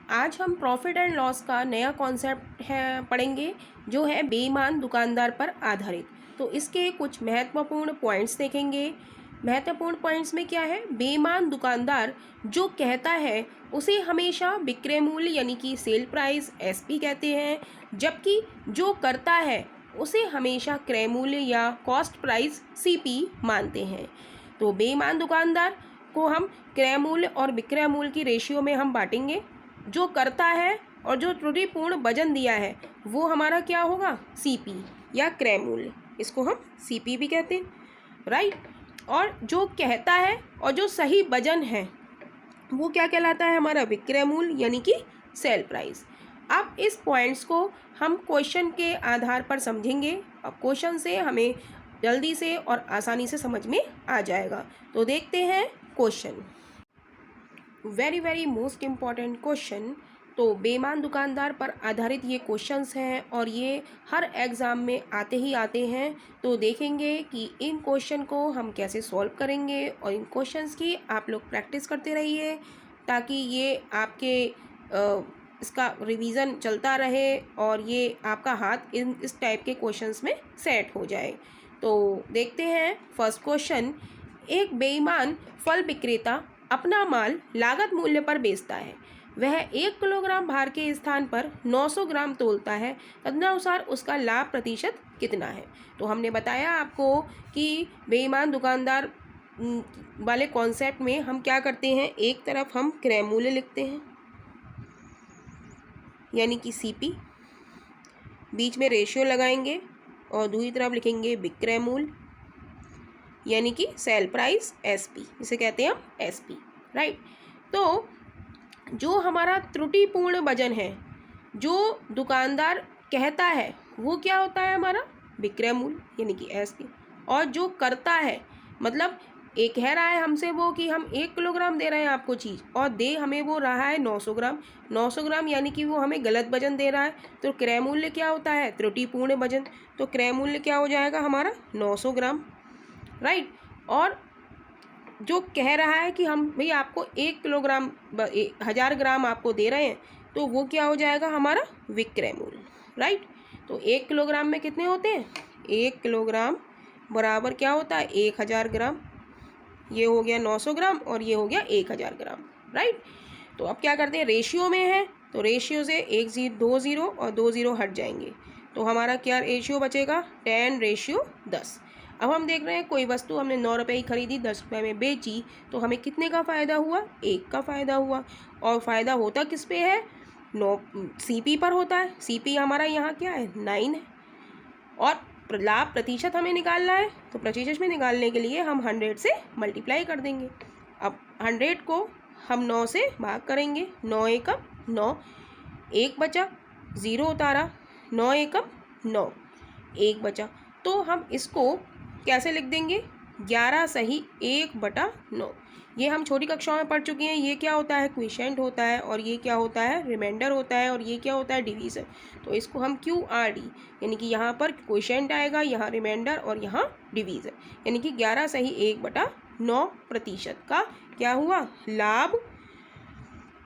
आज हम profit and loss का नया कॉन्सेप्ट है पढ़ेंगे जो है बेईमान दुकानदार पर आधारित। तो इसके कुछ महत्वपूर्ण पॉइंट्स देखेंगे। महत्वपूर्ण पॉइंट्स में क्या है, बेईमान दुकानदार जो कहता है उसे हमेशा विक्रय मूल्य यानी कि सेल प्राइस एसपी कहते हैं, जबकि जो करता है उसे हमेशा क्रय मूल्य या कॉस्ट प्राइस सीपी मानते हैं। तो बेईमान दुकानदार को हम क्रय मूल्य और विक्रय मूल्य की रेशियो में हम बांटेंगे। जो करता है और जो त्रुटिपूर्ण वजन दिया है वो हमारा क्या होगा, सीपी या क्रय मूल्य, इसको हम सीपी भी कहते हैं, राइट। और जो कहता है और जो सही वजन है वो क्या कहलाता है, हमारा विक्रय मूल्य यानी कि सेल प्राइस। अब इस पॉइंट्स को हम क्वेश्चन के आधार पर समझेंगे। अब क्वेश्चन से हमें जल्दी से और आसानी से समझ में आ जाएगा। तो देखते हैं question. Very most important question. तो बेईमान दुकानदार पर आधारित ये क्वेश्चंस हैं और ये हर एग्ज़ाम में आते ही आते हैं। तो देखेंगे कि इन क्वेश्चन को हम कैसे सॉल्व करेंगे और इन क्वेश्चंस की आप लोग प्रैक्टिस करते रहिए ताकि ये आपके इसका रिवीजन चलता रहे और ये आपका हाथ इस टाइप के क्वेश्चंस में सेट हो जाए। तो देखते हैं फर्स्ट क्वेश्चन। एक बेईमान फल विक्रेता अपना माल लागत मूल्य पर बेचता है। वह 1 किलोग्राम भार के स्थान पर 900 ग्राम तोलता है। तदनुसार उसका लाभ प्रतिशत कितना है। तो हमने बताया आपको कि बेईमान दुकानदार वाले कॉन्सेप्ट में हम क्या करते हैं, एक तरफ हम क्रय मूल्य लिखते हैं यानी कि सीपी, बीच में रेशियो लगाएंगे और दूसरी तरफ लिखेंगे विक्रय मूल्य यानी कि सेल प्राइस एसपी, इसे कहते हैं हम एसपी, राइट। तो जो हमारा त्रुटिपूर्ण वजन है जो दुकानदार कहता है वो क्या होता है, हमारा विक्रय मूल्य यानी कि एसपी। और जो करता है मतलब एक कह रहा है हमसे वो कि हम 1 किलोग्राम दे रहे हैं आपको चीज़ और दे हमें वो रहा है 900 ग्राम। 900 ग्राम यानी कि वो हमें गलत वजन दे रहा है। तो क्रय मूल्य क्या होता है, त्रुटिपूर्ण वजन। तो क्रय मूल्य क्या हो जाएगा हमारा 900 ग्राम, राइट। और जो कह रहा है कि हम भाई आपको 1 किलोग्राम 1000 ग्राम आपको दे रहे हैं, तो वो क्या हो जाएगा हमारा विक्रय मूल्य, राइट। तो 1 किलोग्राम में कितने होते हैं, 1 किलोग्राम बराबर क्या होता है 1000 ग्राम। ये हो गया 900 ग्राम और ये हो गया 1000 ग्राम, राइट। तो अब क्या करते हैं, रेशियो में है तो रेशियो से 2 0 और 2 0 हट जाएंगे। तो हमारा क्या रेशियो बचेगा, 10:10। अब हम देख रहे हैं कोई वस्तु हमने 9 रुपये की खरीदी, 10 रुपये में बेची, तो हमें कितने का फ़ायदा हुआ, 1 का फ़ायदा हुआ। और फ़ायदा होता किस पे है, सीपी पर होता है। सीपी हमारा यहाँ क्या है 9 है। और लाभ प्रतिशत हमें निकालना है, तो प्रतिशत में निकालने के लिए हम 100 से मल्टीप्लाई कर देंगे। अब 100 को हम 9 से भाग करेंगे, 9 एकम 9, 1 बचा, 0 उतारा, 9 एकम 9, 1 बचा। तो हम इसको कैसे लिख देंगे, 11 सही 1/9। ये हम छोटी कक्षाओं में पढ़ चुके हैं। ये क्या होता है, क्विशेंट होता है और ये क्या होता है, रिमाइंडर होता है और ये क्या होता है, डिवीज़न। तो इसको हम QRD यानी कि यहाँ पर क्विशेंट आएगा, यहाँ रिमाइंडर और यहाँ डिवीज़न, यानी कि 11 सही 1/9% का क्या हुआ, लाभ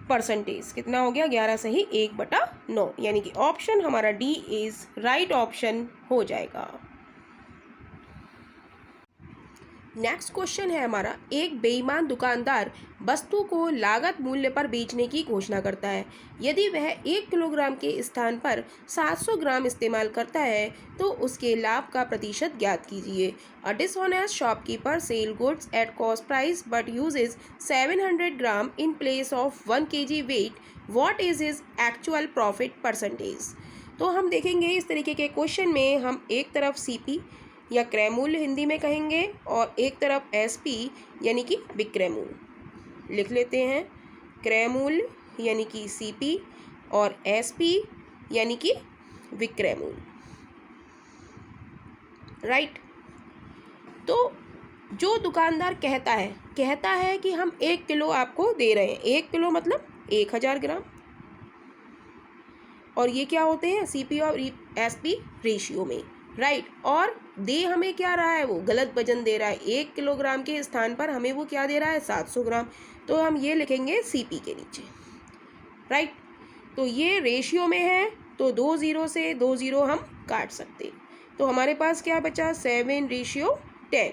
परसेंटेज कितना हो गया, 11 सही 1/9, यानी कि ऑप्शन हमारा डी इज़ राइट ऑप्शन हो जाएगा। नेक्स्ट क्वेश्चन है हमारा, एक बेईमान दुकानदार वस्तु को लागत मूल्य पर बेचने की घोषणा करता है। यदि वह 1 किलोग्राम के स्थान पर 700 ग्राम इस्तेमाल करता है तो उसके लाभ का प्रतिशत ज्ञात कीजिए। A dishonest shopkeeper sell goods at cost price but uses 700 gram in place of 1 kg weight, what is his actual profit percentage. तो हम देखेंगे इस तरीके के क्वेश्चन में हम एक तरफ सीपी या क्रय मूल्य हिंदी में कहेंगे और एक तरफ एसपी यानी कि विक्रय मूल्य लिख लेते हैं। क्रय मूल्य यानी कि सीपी और एसपी यानी कि विक्रय मूल्य, राइट। तो जो दुकानदार कहता है कि हम 1 किलो आपको दे रहे हैं, 1 किलो मतलब 1000 ग्राम, और ये क्या होते हैं, सीपी और एसपी रेशियो में, राइट। और दे हमें क्या रहा है, वो गलत वजन दे रहा है। 1 किलोग्राम के स्थान पर हमें वो क्या दे रहा है, 700 ग्राम। तो हम ये लिखेंगे सीपी के नीचे, राइट। तो ये रेशियो में है, तो 2 ज़ीरो से 2 ज़ीरो हम काट सकते हैं। तो हमारे पास क्या बचा, 7:10।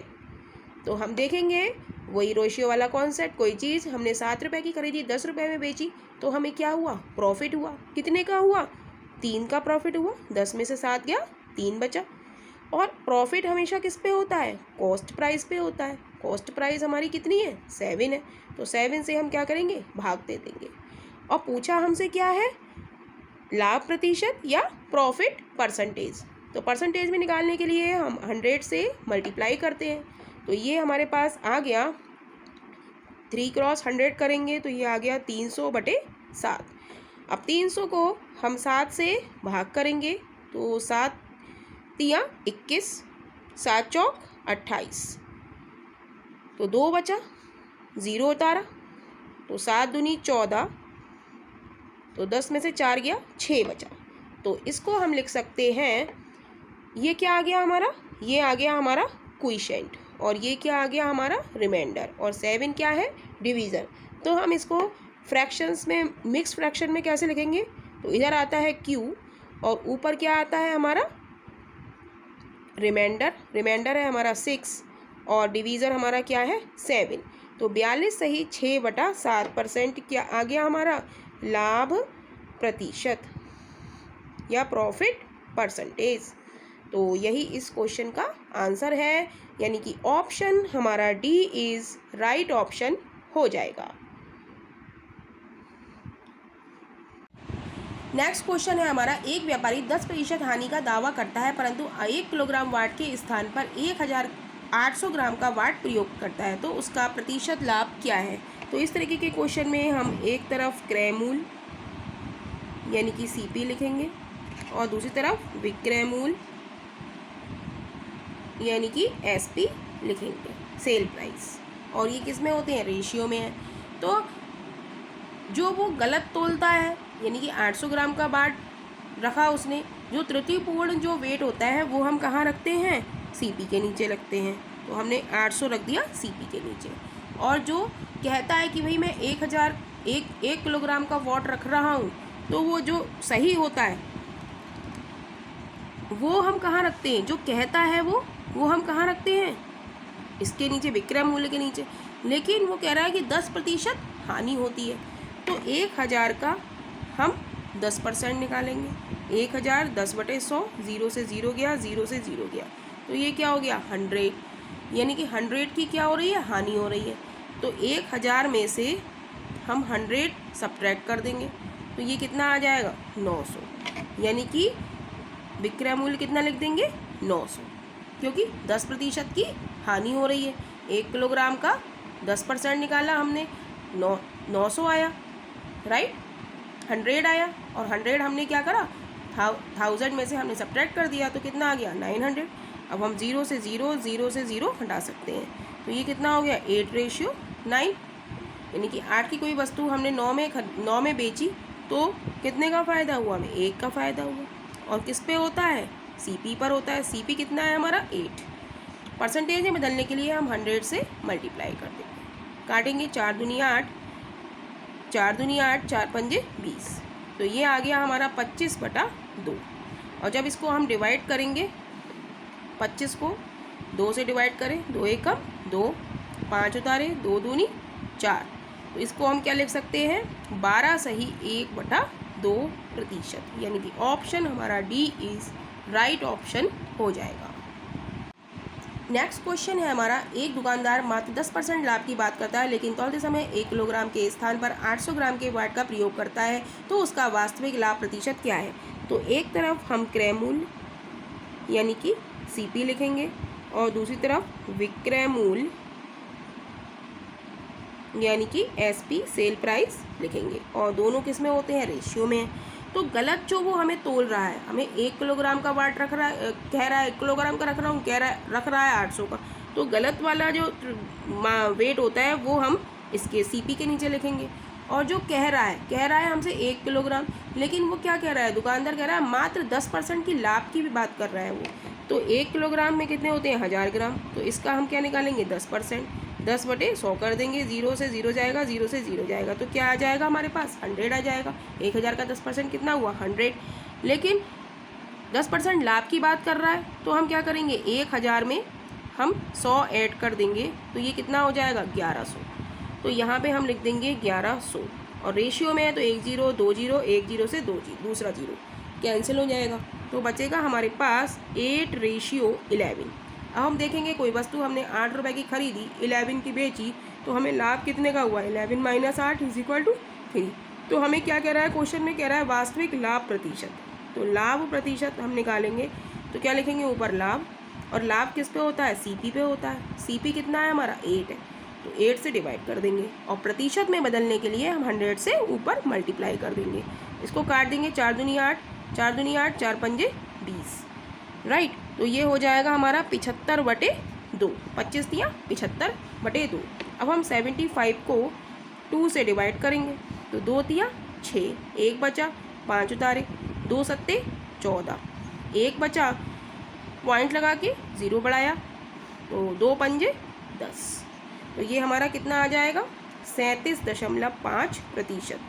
तो हम देखेंगे वही रेशियो वाला कॉन्सेप्ट, कोई चीज़ हमने 7 रुपये की खरीदी, 10 रुपये में बेची, तो हमें क्या हुआ, प्रॉफिट हुआ। कितने का हुआ, 3 का प्रॉफिट हुआ। 10 में से 7 गया, 3 बचा। और प्रॉफिट हमेशा किस पे होता है, कॉस्ट प्राइस पे होता है। कॉस्ट प्राइस हमारी कितनी है, 7 है। तो 7 से हम क्या करेंगे, भाग दे देंगे। और पूछा हमसे क्या है, लाभ प्रतिशत या प्रॉफिट परसेंटेज। तो परसेंटेज में निकालने के लिए हम 100 से मल्टीप्लाई करते हैं। तो ये हमारे पास आ गया 3 क्रॉस 100 करेंगे तो ये आ गया 300/7। अब 300 को हम 7 से भाग करेंगे तो 7 तियाँ 21, 7 चौक 28, तो 2 बचा, 0 उतारा, तो 7 दूनी 14, तो 10 में से 4 गया, 6 बचा। तो इसको हम लिख सकते हैं, ये क्या आ गया हमारा, ये आ गया हमारा क्वोशिएंट, और ये क्या आ गया हमारा रिमाइंडर, और 7 क्या है, डिवीज़र। तो हम इसको फ्रैक्शंस में, मिक्स फ्रैक्शन में कैसे लिखेंगे, तो इधर आता है Q और ऊपर क्या आता है हमारा रिमाइंडर। रिमाइंडर है हमारा 6 और डिवीज़र हमारा क्या है 7। तो 42 सही 6/7% क्या आ गया हमारा, लाभ प्रतिशत या प्रॉफिट परसेंटेज। तो यही इस क्वेश्चन का आंसर है, यानी कि ऑप्शन हमारा डी इज राइट ऑप्शन हो जाएगा। नेक्स्ट क्वेश्चन है हमारा, एक व्यापारी 10% हानि का दावा करता है परंतु 1 किलोग्राम वाट के स्थान पर 1800 ग्राम का वाट प्रयोग करता है, तो उसका प्रतिशत लाभ क्या है। तो इस तरीके के क्वेश्चन में हम एक तरफ क्रय मूल्य यानी कि CP लिखेंगे और दूसरी तरफ विक्रय मूल्य यानी कि SP लिखेंगे, सेल प्राइस। और ये किस में होते हैं, रेशियो में है। तो जो वो गलत तोलता है यानी कि 800 ग्राम का बाट रखा उसने, जो त्रुटिपूर्ण जो वेट होता है वो हम कहाँ रखते हैं, CP के नीचे रखते हैं। तो हमने 800 रख दिया CP के नीचे। और जो कहता है कि भाई मैं 1 किलोग्राम का वाट रख रहा हूँ, तो वो जो सही होता है वो हम कहाँ रखते हैं, जो कहता है वो हम कहाँ रखते हैं, इसके नीचे, विक्रय मूल्य के नीचे। लेकिन वो कह रहा है कि 10% हानि होती है, तो 1000 का हम 10% निकालेंगे। 1000 10/100, 0 से 0 गया, 0 से 0 गया, तो ये क्या हो गया 100, यानी कि 100 की क्या हो रही है, हानि हो रही है। तो 1000 में से हम 100 सब्ट्रैक्ट कर देंगे, तो ये कितना आ जाएगा 900, यानी कि विक्रय मूल्य कितना लिख देंगे 900, क्योंकि 10% की हानि हो रही है। 1 किलोग्राम का 10% निकाला हमने, 900 आया, राइट, 100 आया, और 100 हमने क्या करा, 1000 में से हमने सब्ट्रैक्ट कर दिया, तो कितना आ गया 900। अब हम 0 से 0, 0 से 0 हटा सकते हैं, तो ये कितना हो गया 8:9, यानी कि 8 की कोई वस्तु हमने 9 में बेची, तो कितने का फ़ायदा हुआ, हमें 1 का फ़ायदा हुआ। और किस पे होता है, CP पर होता है। CP कितना है हमारा 8। परसेंटेज में बदलने के लिए हम 100 से मल्टीप्लाई कर देंगे, काटेंगे 4 दूनी 8, 4 दूनी 8, 4 पंजे 20, तो ये आ गया हमारा 25/2। और जब इसको हम डिवाइड करेंगे, 25 को 2 से डिवाइड करें, 2 एकम 2, 5 उतारे, 2 दूनी 4, तो इसको हम क्या लिख सकते हैं, 12 सही 1/2%, यानी कि ऑप्शन हमारा डी इज राइट ऑप्शन हो जाएगा। नेक्स्ट क्वेश्चन है हमारा, एक दुकानदार मात्र 10% लाभ की बात करता है लेकिन तौलते समय 1 किलोग्राम के स्थान पर 800 ग्राम के वाट का प्रयोग करता है, तो उसका वास्तविक लाभ प्रतिशत क्या है। तो एक तरफ हम क्रय मूल्य यानी कि CP लिखेंगे और दूसरी तरफ विक्रय मूल्य यानी कि SP, सेल प्राइस लिखेंगे, और दोनों किस में होते हैं, रेशियो में। तो गलत जो वो हमें तोल रहा है, हमें 1 किलोग्राम का वाट रख रहा है, कह रहा है 1 किलोग्राम का रख रहा हूँ, रख रहा है 800 का, तो गलत वाला जो वेट होता है वो हम इसके CP के नीचे लिखेंगे। और जो कह रहा है हमसे 1 किलोग्राम, लेकिन वो क्या कह रहा है, दुकानदार कह रहा है मात्र 10% की लाभ की भी बात कर रहा है वो। तो 1 किलोग्राम में कितने होते हैं, 1000 ग्राम, तो इसका हम क्या निकालेंगे 10%, 10/100 कर देंगे, 0 से 0 जाएगा, 0 से 0 जाएगा, तो क्या आ जाएगा हमारे पास 100 आ जाएगा। 1000 का 10% कितना हुआ 100, लेकिन 10% लाभ की बात कर रहा है तो हम क्या करेंगे 1000 में हम 100 ऐड कर देंगे, तो ये कितना हो जाएगा 1100। तो यहाँ पे हम लिख देंगे 1100, और रेशियो में है तो 1 0 2 0, 1 0 से 2 दूसरा 0 कैंसिल हो जाएगा, तो बचेगा हमारे पास 8:11। अब हम देखेंगे कोई वस्तु हमने 8 रुपये की खरीदी, 11 की बेची, तो हमें लाभ कितने का हुआ 11 - 8 = 3। तो हमें क्या कह रहा है क्वेश्चन में, कह रहा है वास्तविक लाभ प्रतिशत। तो लाभ प्रतिशत हम निकालेंगे तो क्या लिखेंगे ऊपर लाभ, और लाभ किस पे होता है CP पे होता है। CP कितना है हमारा 8 है, तो 8 से डिवाइड कर देंगे, और प्रतिशत में बदलने के लिए हम 100 से ऊपर मल्टीप्लाई कर देंगे। इसको काट देंगे, 4 दूनी 8, 4 दूनी 8, 4 पंजे 20, राइट। तो ये हो जाएगा हमारा 75/2, 25 दिया 75/2। अब हम 75 को 2 से डिवाइड करेंगे, तो 2 दिया 6, 1 बचा, 5 उतारे, 2 सत्ते 14, 1 बचा, पॉइंट लगा के 0 बढ़ाया, तो 2 पंजे 10। तो ये हमारा कितना आ जाएगा 37.5%।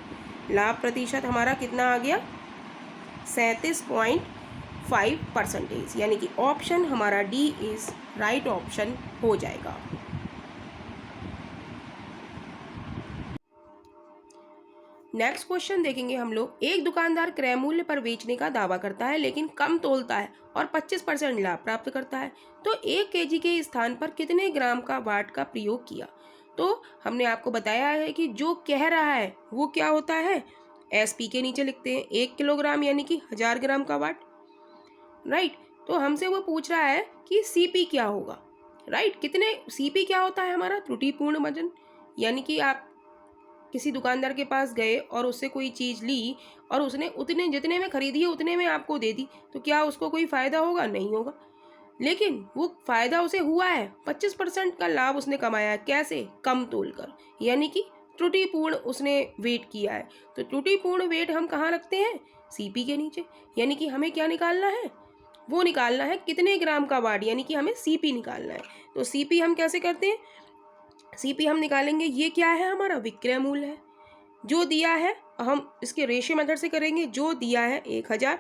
लाभ प्रतिशत हमारा कितना आ गया 37.5%, यानी कि ऑप्शन हमारा D इज राइट ऑप्शन हो जाएगा। नेक्स्ट क्वेश्चन देखेंगे हम लोग। एक दुकानदार क्रय मूल्य पर बेचने का दावा करता है लेकिन कम तोलता है और 25% लाभ प्राप्त करता है, तो 1 kg के स्थान पर कितने ग्राम का वाट का प्रयोग किया। तो हमने आपको बताया है कि जो कह रहा है वो क्या होता है, SP के नीचे लिखते हैं 1 किलोग्राम यानी कि 1000 ग्राम का वाट, राइट। तो हमसे वो पूछ रहा है कि CP क्या होगा, राइट। कितने CP क्या होता है हमारा त्रुटिपूर्ण वजन, यानी कि आप किसी दुकानदार के पास गए और उससे कोई चीज़ ली और उसने उतने जितने में खरीदी है उतने में आपको दे दी, तो क्या उसको कोई फ़ायदा होगा, नहीं होगा। लेकिन वो फ़ायदा उसे हुआ है, 25% का लाभ उसने कमाया है, कैसे, कम तोलकर, यानी कि त्रुटिपूर्ण उसने वेट किया है। तो त्रुटिपूर्ण वेट हम कहाँ रखते हैं CP के नीचे, यानी कि हमें क्या निकालना है, वो निकालना है कितने ग्राम का वाट, यानी कि हमें CP निकालना है। तो CP हम कैसे करते हैं, CP हम निकालेंगे, ये क्या है हमारा विक्रय मूल्य है, जो दिया है हम इसके रेशियो मेथड से करेंगे, जो दिया है 1000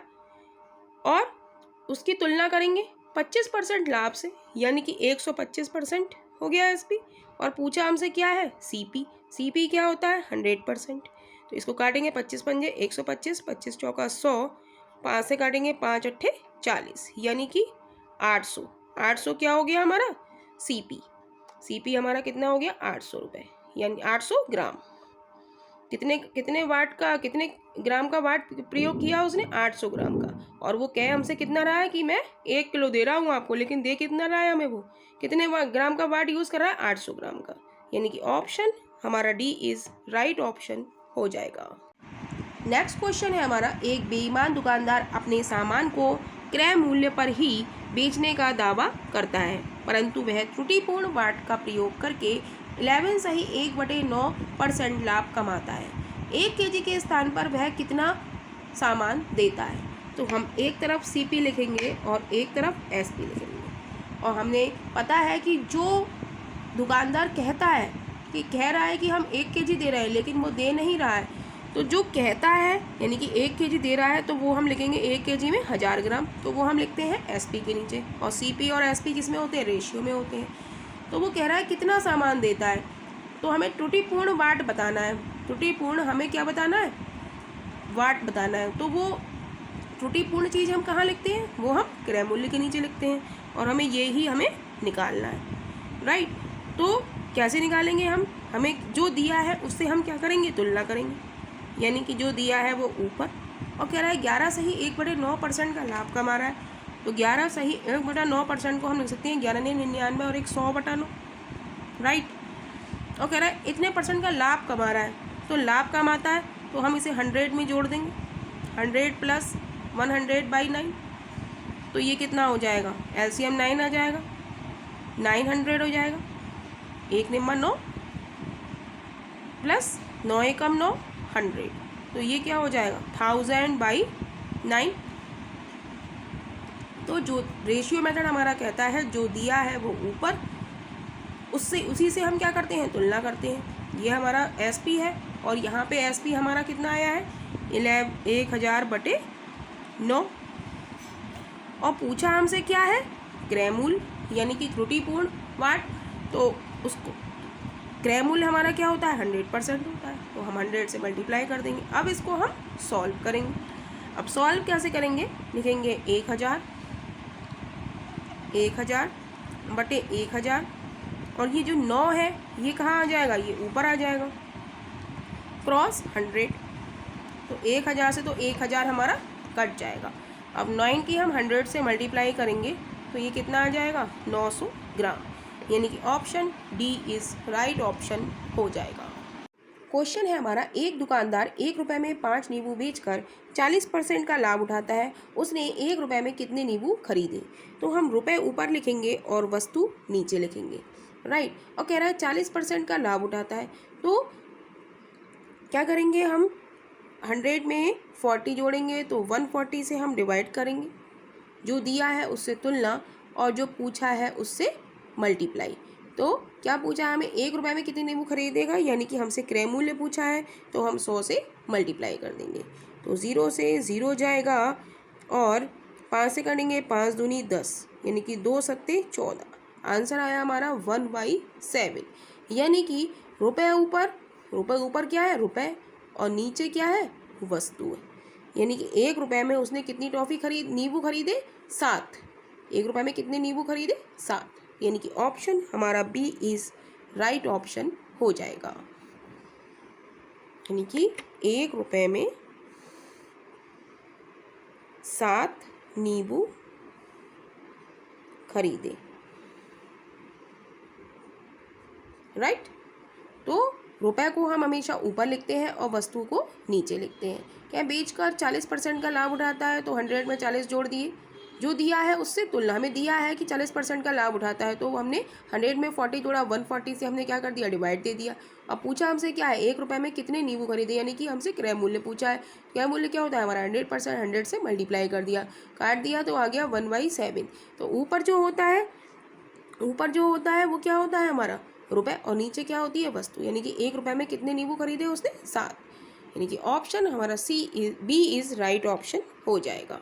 और उसकी तुलना करेंगे 25% लाभ से, यानी कि 125% हो गया SP, और पूछा हमसे क्या है CP। CP क्या होता है 100%। तो इसको काटेंगे 25 पंजे 125, 25 चौका 100, 5 से काटेंगे 5 अट्ठे 40, यानी कि 800। 800 क्या हो गया हमारा CP। CP हमारा कितना हो गया 800 रुपये, यानी 800 ग्राम। कितने वाट का, कितने ग्राम का वाट प्रयोग किया उसने 800 ग्राम का, और वो कह हमसे कितना रहा है कि मैं 1 किलो दे रहा हूँ आपको, लेकिन दे कितना रहा है हमें, वो कितने ग्राम का वाट यूज़ कर रहा है 800 ग्राम का, यानी कि ऑप्शन हमारा D इज राइट ऑप्शन हो जाएगा। नेक्स्ट क्वेश्चन है हमारा। एक बेईमान दुकानदार अपने सामान को क्रय मूल्य पर ही बेचने का दावा करता है, परंतु वह त्रुटिपूर्ण वाट का प्रयोग करके 11 सही 1/9% लाभ कमाता है। 1 kg के स्थान पर वह कितना सामान देता है। तो हम एक तरफ CP लिखेंगे और एक तरफ SP लिखेंगे, और हमने पता है कि जो दुकानदार कहता है कि कह रहा है कि हम 1 kg दे रहे हैं, लेकिन वो दे नहीं रहा है, तो जो कहता है यानी कि 1 kg दे रहा है, तो वो हम लिखेंगे 1 kg में 1000 ग्राम, तो वो हम लिखते हैं SP के नीचे, और CP और SP किस में होते हैं, रेशियो में होते हैं। तो वो कह रहा है कितना सामान देता है, तो हमें त्रुटिपूर्ण वाट बताना है। त्रुटिपूर्ण हमें क्या बताना है, वाट बताना है। तो वो त्रुटिपूर्ण चीज़ हम कहाँ लिखते हैं, वो हम क्रय मूल्य के नीचे लिखते हैं, और हमें ये ही हमें निकालना है, राइट। तो कैसे निकालेंगे हम, हमें जो दिया है उससे हम क्या करेंगे, तुलना करेंगे, यानी कि जो दिया है वो ऊपर, और कह रहा है 11 सही 1/9% का लाभ कमा रहा है, तो 11 सही 1/9% को हम लिख सकते हैं 11 ने 99 और 100/9, राइट। और कह रहा है इतने % का लाभ कमा रहा है, तो लाभ कमाता है तो हम इसे 100 में जोड़ देंगे, 100 + 100/9, तो ये कितना हो जाएगा, LCM 9 आ जाएगा, 900 हो जाएगा, 1 निम्मा 9 प्लस 9 एकम 9 100, तो ये क्या हो जाएगा 1000/9। तो जो रेशियो मेथड हमारा कहता है जो दिया है वो ऊपर उससे उसी से हम क्या करते हैं, तुलना करते हैं। ये हमारा SP है और यहाँ पे SP हमारा कितना आया है, 1000/9। और पूछा हमसे क्या है, क्रयमूल्य यानी कि त्रुटिपूर्ण वाट। तो उसको क्रयमूल्य हमारा क्या होता है, 100% होता है, तो हम 100 से मल्टीप्लाई कर देंगे। अब इसको हम सॉल्व करेंगे। अब सॉल्व कैसे करेंगे, लिखेंगे 1000 बटे 1000, और ये जो 9 है ये कहाँ आ जाएगा, ये ऊपर आ जाएगा, क्रॉस 100। तो 1000 से तो 1000 हमारा कट जाएगा। अब 9 की हम 100 से मल्टीप्लाई करेंगे तो ये कितना आ जाएगा, 900 ग्राम, यानी कि option D is right option हो जाएगा। क्वेश्चन है हमारा, एक दुकानदार 1 रुपये में 5 नींबू बेचकर 40% का लाभ उठाता है। उसने 1 रुपये में कितने नींबू खरीदे। तो हम रुपए ऊपर लिखेंगे और वस्तु नीचे लिखेंगे, राइट। और कह रहा है 40% का लाभ उठाता है, तो क्या करेंगे, हम 100 में 40 जोड़ेंगे तो 140 से हम डिवाइड करेंगे, जो दिया है उससे तुलना और जो पूछा है उससे मल्टीप्लाई। तो क्या पूछा है हमें, 1 रुपये में कितने नींबू खरीदेगा, यानी कि हमसे क्रय मूल्य पूछा है, तो हम 100 से मल्टीप्लाई कर देंगे। तो 0 से 0 जाएगा और 5 से करेंगे, 5 दूनी 10, यानी कि 2 सत्ते 14। आंसर आया हमारा 1/7, यानी कि रुपए ऊपर क्या है, रुपए, और नीचे क्या है, वस्तु है। यानी कि 1 रुपये में उसने कितनी नींबू खरीदे, 7। 1 रुपये में कितने नींबू खरीदे, 7, यानी कि ऑप्शन हमारा बी इज़ राइट ऑप्शन हो जाएगा। यानी कि 1 रुपये में 7 नींबू खरीदे, राइट। तो रुपए को हम हमेशा ऊपर लिखते हैं और वस्तु को नीचे लिखते हैं। क्या बेचकर 40% का लाभ उठाता है, तो 100 में 40 जोड़ दिए, जो दिया है उससे तुलना। हमें दिया है कि 40% का लाभ उठाता है, तो हमने 100 में 40 जोड़ा, 140 से हमने क्या कर दिया, डिवाइड दे दिया। अब पूछा हमसे क्या है, 1 रुपये में कितने नींबू खरीदे, यानी कि हमसे क्रय मूल्य पूछा है। क्रय मूल्य क्या होता है हमारा, 100%, 100 से मल्टीप्लाई कर दिया, काट दिया, तो आ गया 1/7। तो ऊपर जो होता है वो क्या होता है हमारा, रुपए, और नीचे क्या होती है, वस्तु। यानी कि 1 रुपये में कितने नींबू खरीदे उसने, 7, यानी कि ऑप्शन हमारा बी इज़ राइट ऑप्शन हो जाएगा।